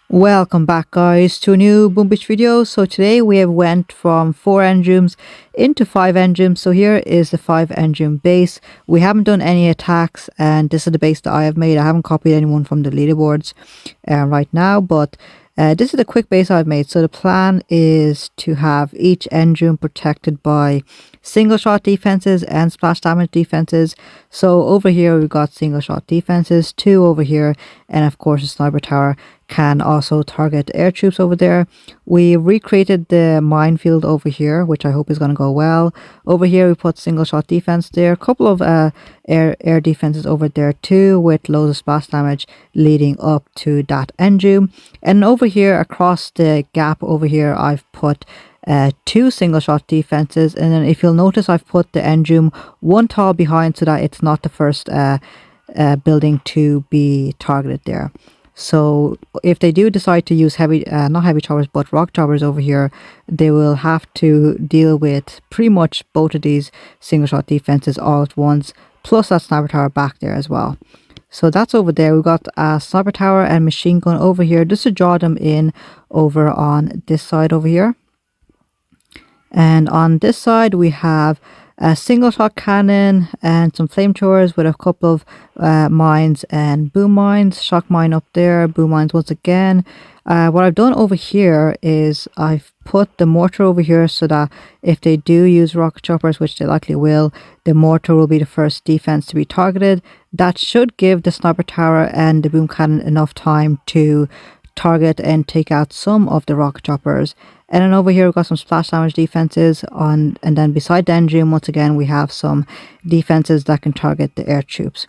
Welcome back guys to a new Boom Beach video. So today we have went from 4 engrams into 5 engrams. So here is the 5 engram base. We haven't done any attacks and this is the base that I have made. I haven't copied anyone from the leaderboards right now, but this is the quick base I've made. So the plan is to have each engram protected by single shot defenses and splash damage defenses. So over here we've got single shot defenses, 2 over here, and of course the sniper tower can also target air troops over there. We recreated the minefield over here, which I hope is going to go well. Over here we put single shot defense there, a couple of air defenses over there too, with loads of splash damage leading up to that engram. And over here across the gap over here I've put 2 single shot defenses, and then if you'll notice I've put the engram one tall behind so that it's not the first building to be targeted there. So if they do decide to use not heavy choppers, but rock choppers over here, they will have to deal with pretty much both of these single shot defenses all at once, plus that sniper tower back there as well. So that's over there. We've got a sniper tower and machine gun over here just to draw them in over on this side over here. And on this side we have a single shot cannon and some flamethrowers with a couple of mines and boom mines. Shock mine up there, boom mines once again. What I've done over here is I've put the mortar over here so that if they do use rocket choppers, which they likely will, the mortar will be the first defense to be targeted. That should give the sniper tower and the boom cannon enough time to target and take out some of the rocket choppers. And then over here we've got some splash damage defenses on, and then beside the engram once again we have some defenses that can target the air troops.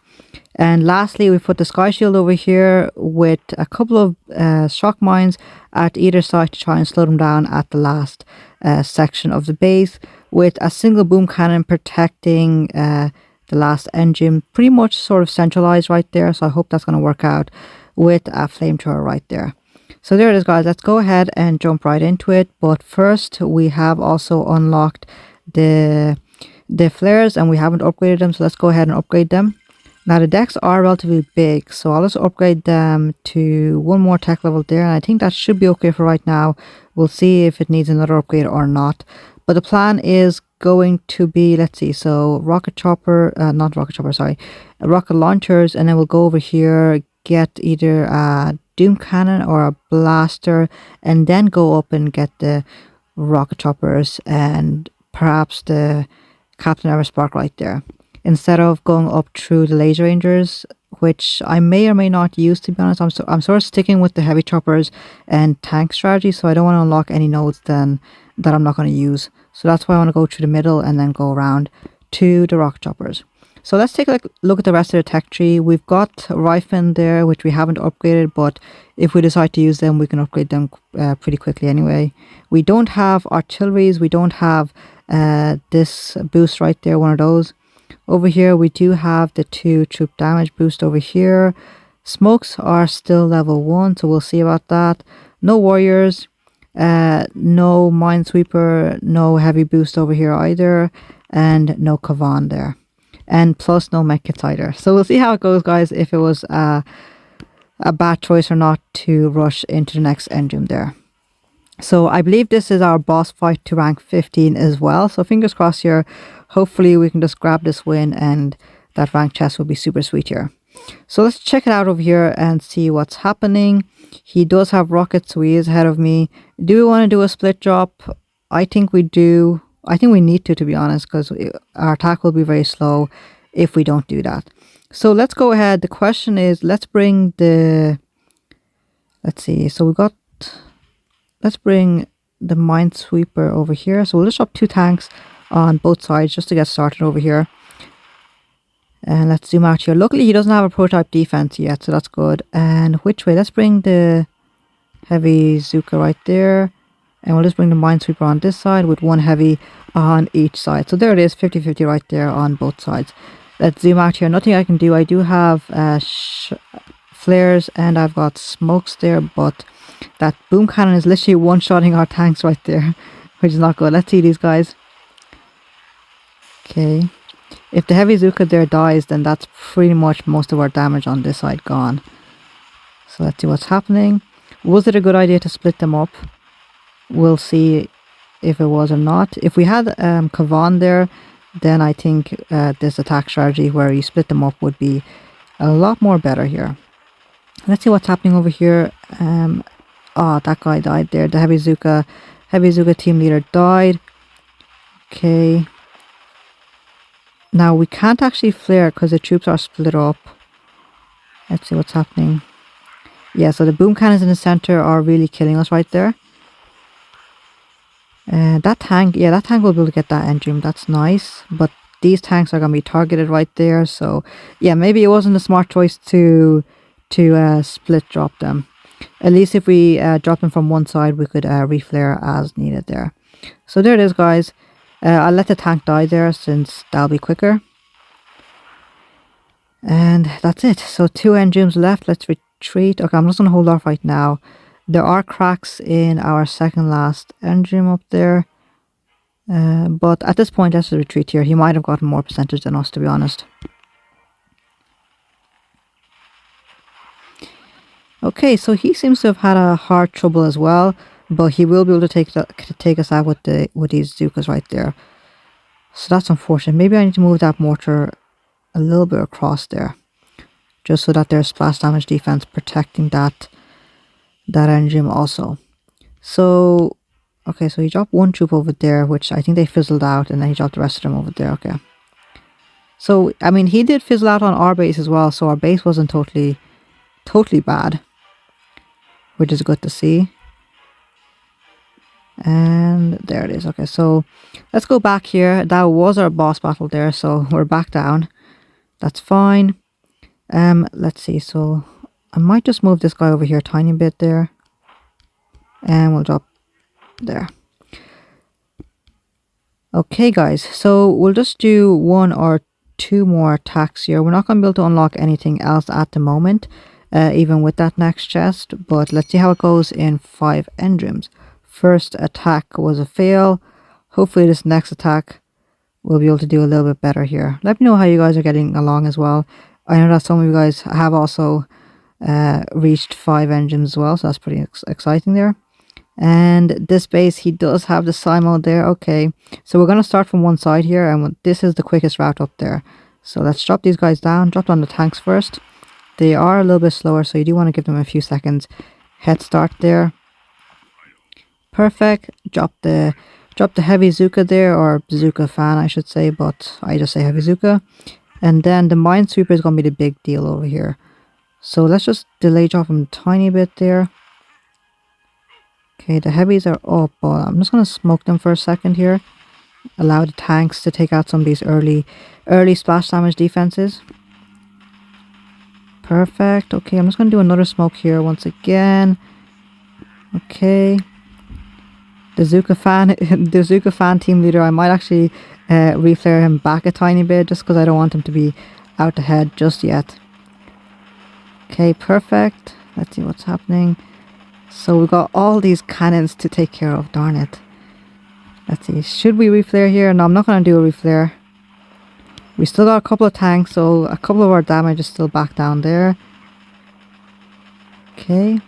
And lastly we put the sky shield over here with a couple of shock mines at either side to try and slow them down at the last section of the base, with a single boom cannon protecting the last engram, pretty much sort of centralized right there. So I hope that's going to work out with a flamethrower right there. So there it is guys, let's go ahead and jump right into it. But first we have also unlocked the flares and we haven't upgraded them, so let's go ahead and upgrade them. Now the decks are relatively big, so I'll just upgrade them to one more tech level there, and I think that should be okay for right now. We'll see if it needs another upgrade or not. But the plan is going to be, let's see, so rocket launchers, and then we'll go over here, get either a doom cannon or a blaster, and then go up and get the rocket choppers and perhaps the Captain Ever Spark right there, instead of going up through the laser rangers, which I may or may not use, to be honest. I'm sort of sticking with the heavy choppers and tank strategy, so I don't want to unlock any nodes then that I'm not going to use. So that's why I want to go through the middle and then go around to the rocket choppers. So let's take a look at the rest of the tech tree. We've got Rifle there, which we haven't upgraded, but if we decide to use them, we can upgrade them pretty quickly anyway. We don't have artilleries. We don't have this boost right there, one of those. Over here, we do have the 2 troop damage boost over here. Smokes are still level 1, so we'll see about that. No warriors, no minesweeper, no heavy boost over here either, and no Kavan there. And plus no medkits either. So we'll see how it goes guys, if it was a bad choice or not to rush into the next engram there. So I believe this is our boss fight to rank 15 as well. So fingers crossed here. Hopefully we can just grab this win and that rank chest will be super sweet here. So let's check it out over here and see what's happening. He does have rockets, so he is ahead of me. Do we want to do a split drop? I think we do. I think we need to be honest, because our attack will be very slow if we don't do that. So let's go ahead. The question is, let's bring the, let's see, so let's bring the minesweeper over here. So we'll just drop 2 tanks on both sides just to get started over here. And let's zoom out here. Luckily he doesn't have a prototype defense yet, so that's good. And which way? Let's bring the heavy Zuka right there. And we'll just bring the minesweeper on this side with 1 heavy on each side. So there it is, 50-50 right there on both sides. Let's zoom out here. Nothing I can do. I do have flares and I've got smokes there, but that boom cannon is literally one-shotting our tanks right there, which is not good. Let's see these guys. Okay. If the heavy Zuka there dies, then that's pretty much most of our damage on this side gone. So let's see what's happening. Was it a good idea to split them up? We'll see if it was or not. If we had Kavan there, then I think this attack strategy where you split them up would be a lot more better here. Let's see what's happening over here. Oh, that guy died there. The Heavy Zuka team leader died. Okay. Now we can't actually flare because the troops are split up. Let's see what's happening. Yeah, so the boom cannons in the center are really killing us right there. That tank will be able to get that engine. That's nice. But these tanks are going to be targeted right there. So yeah, maybe it wasn't a smart choice to split drop them. At least if we drop them from one side, we could reflare as needed there. So there it is, guys. I'll let the tank die there since that'll be quicker. And that's it. So 2 engines left. Let's retreat. Okay, I'm just going to hold off right now. There are cracks in our second last engine up there. But at this point, let's retreat here. He might have gotten more percentage than us, to be honest. Okay, so he seems to have had a hard trouble as well, but he will be able to take us out with these Zukas right there. So that's unfortunate. Maybe I need to move that mortar a little bit across there, just so that there's splash damage defense protecting that engine also. So okay, so he dropped one troop over there, which I think they fizzled out, and then he dropped the rest of them over there. Okay. So I mean, he did fizzle out on our base as well, so our base wasn't totally bad, which is good to see. And there it is. Okay, so let's go back here. That was our boss battle there, so we're back down. That's fine. Let's see. So I might just move this guy over here a tiny bit there, and we'll drop there. Okay, guys. So we'll just do 1 or 2 more attacks here. We're not going to be able to unlock anything else at the moment, even with that next chest. But let's see how it goes in 5 engines. First attack was a fail. Hopefully this next attack we'll be able to do a little bit better here. Let me know how you guys are getting along as well. I know that some of you guys have also reached 5 engines as well, so that's pretty exciting there. And this base, he does have the Simo there. Okay, so we're going to start from one side here, and this is the quickest route up there. So let's drop these guys down. Drop down the tanks first. They are a little bit slower, so you do want to give them a few seconds head start there. Perfect. Drop the Heavy Zuka there, or Zuka fan I should say, but I just say Heavy Zuka. And then the Minesweeper is going to be the big deal over here. So let's just delay drop them a tiny bit there. Okay, the heavies are up, but I'm just going to smoke them for a second here. Allow the tanks to take out some of these early splash damage defenses. Perfect. Okay, I'm just going to do another smoke here once again. Okay. The Zuka fan team leader, I might actually reflare him back a tiny bit just because I don't want him to be out ahead just yet. Okay, perfect. Let's see what's happening. So we've got all these cannons to take care of, darn it. Let's see, should we reflare here? No, I'm not going to do a reflare. We still got a couple of tanks, so a couple of our damage is still back down there. Okay.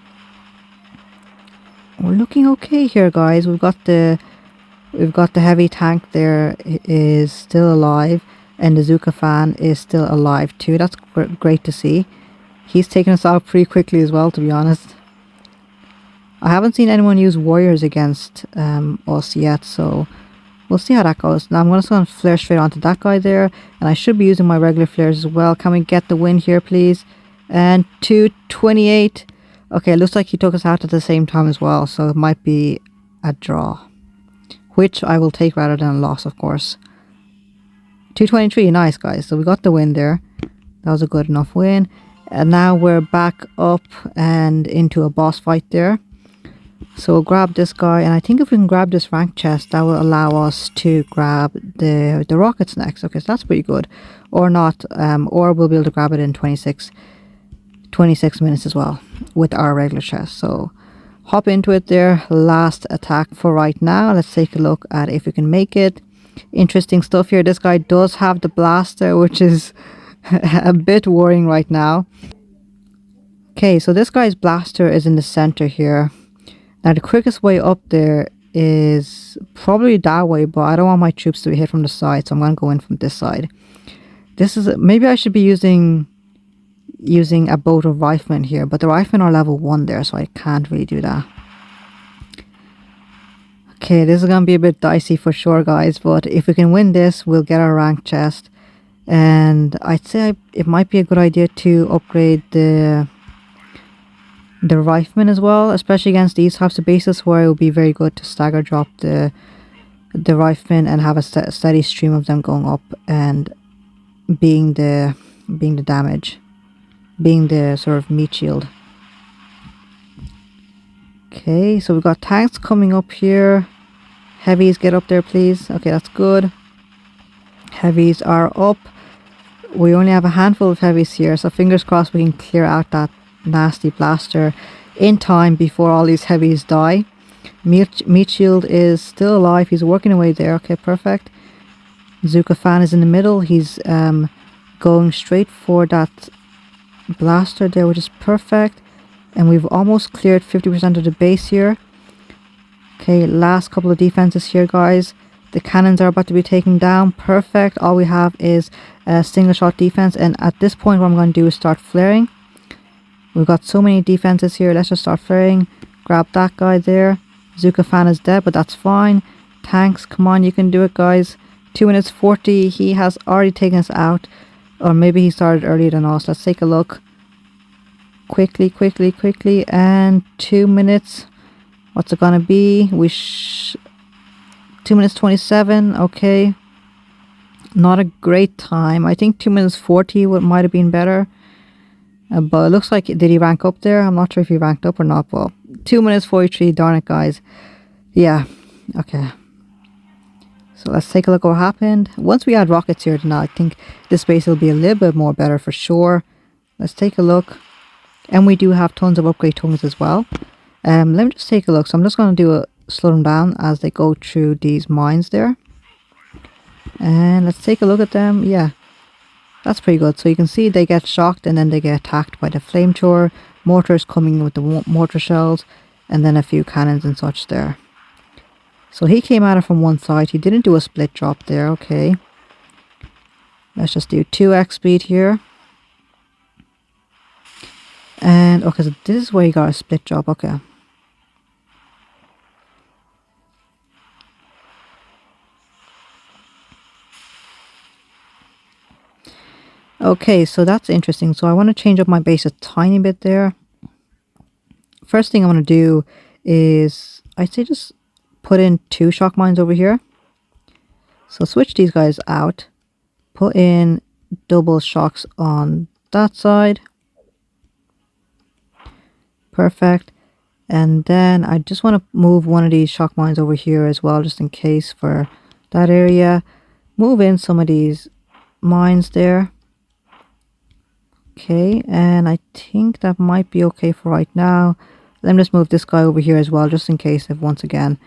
We're looking okay here, guys. We've got the heavy tank there is still alive, and the Zuka fan is still alive too. That's great to see. He's taken us out pretty quickly as well, to be honest. I haven't seen anyone use warriors against us yet, so we'll see how that goes. Now I'm just going to flare straight onto that guy there, and I should be using my regular flares as well. Can we get the win here, please? And 228. Okay, it looks like he took us out at the same time as well, so it might be a draw, which I will take rather than a loss, of course. 223, nice, guys. So we got the win there. That was a good enough win. And now we're back up and into a boss fight there. So we'll grab this guy, and I think if we can grab this rank chest, that will allow us to grab the rockets next. Okay, so that's pretty good. Or not, or we'll be able to grab it in 26 minutes as well with our regular chest. So hop into it there. Last attack for right now. Let's take a look at if we can make it. Interesting stuff here. This guy does have the blaster, which is a bit worrying right now. Okay, so this guy's blaster is in the center here. Now the quickest way up there is probably that way, but I don't want my troops to be hit from the side, so I'm going to go in from this side. This is, maybe I should be using a boat of riflemen here, but the riflemen are level 1 there, so I can't really do that. Okay, this is going to be a bit dicey for sure, guys, but if we can win this, we'll get our rank chest. And I'd say it might be a good idea to upgrade the riflemen as well, especially against these types of bases where it would be very good to stagger drop the riflemen and have a steady stream of them going up and being the damage, being the sort of meat shield. Okay, so we've got tanks coming up here. Heavies, get up there please. Okay, that's good. Heavies are up. We only have a handful of heavies here, so fingers crossed we can clear out that nasty blaster in time before all these heavies die. Meat shield is still alive. He's working away there. Okay, perfect. Zuka fan is in the middle. He's going straight for that blaster there, which is perfect. And we've almost cleared 50% of the base here. Okay, last couple of defenses here, guys. The cannons are about to be taken down. Perfect. All we have is a single shot defense. And at this point, what I'm going to do is start flaring. We've got so many defenses here. Let's just start flaring. Grab that guy there. Zuka fan is dead, but that's fine. Tanks, come on, you can do it, guys. 2 minutes 40. He has already taken us out. Or maybe he started earlier than us. Let's take a look. Quickly. And 2 minutes. What's it gonna be? 2 minutes 27. Okay. Not a great time. I think 2 minutes 40 might have been better. But it looks like, did he rank up there? I'm not sure if he ranked up or not. Well, 2 minutes 43. Darn it, guys. Yeah. Okay. So let's take a look at what happened. Once we add rockets here, then I think this base will be a little bit more better for sure. Let's take a look. And we do have tons of upgrade tokens as well. Let me just take a look. So I'm just going to slow them down as they go through these mines there. And let's take a look at them. Yeah, that's pretty good. So you can see they get shocked and then they get attacked by the flamethrower. Mortars coming with the mortar shells. And then a few cannons and such there. So he came at it from one side. He didn't do a split drop there. Okay. Let's just do 2x speed here. And okay, so this is where you got a split drop. Okay. Okay, so that's interesting. So I want to change up my base a tiny bit there. First thing I want to do is, I'd say just put in 2 shock mines over here. So switch these guys out. Put in double shocks on that side. Perfect. And then I just want to move one of these shock mines over here as well, just in case for that area. Move in some of these mines there. Okay, and I think that might be okay for right now. Let me just move this guy over here as well, just in case if once again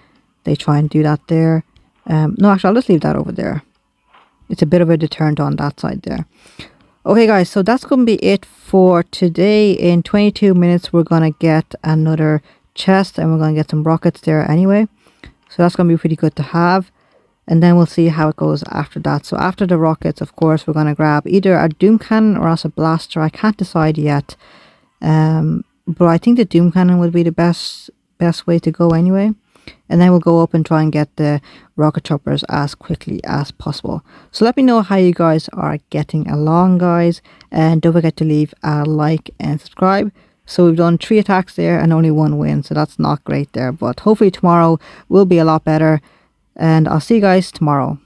they try and do that there. No, actually, I'll just leave that over there. It's a bit of a deterrent on that side there. Okay, guys, so that's going to be it for today. In 22 minutes, we're going to get another chest and we're going to get some rockets there anyway. So that's going to be pretty good to have. And then we'll see how it goes after that. So after the rockets, of course, we're going to grab either a Doom Cannon or else a Blaster. I can't decide yet. But I think the Doom Cannon would be the best way to go anyway. And then we'll go up and try and get the rocket choppers as quickly as possible. So let me know how you guys are getting along, guys. And don't forget to leave a like and subscribe. So we've done 3 attacks there and only 1 win. So that's not great there. But hopefully tomorrow will be a lot better. And I'll see you guys tomorrow.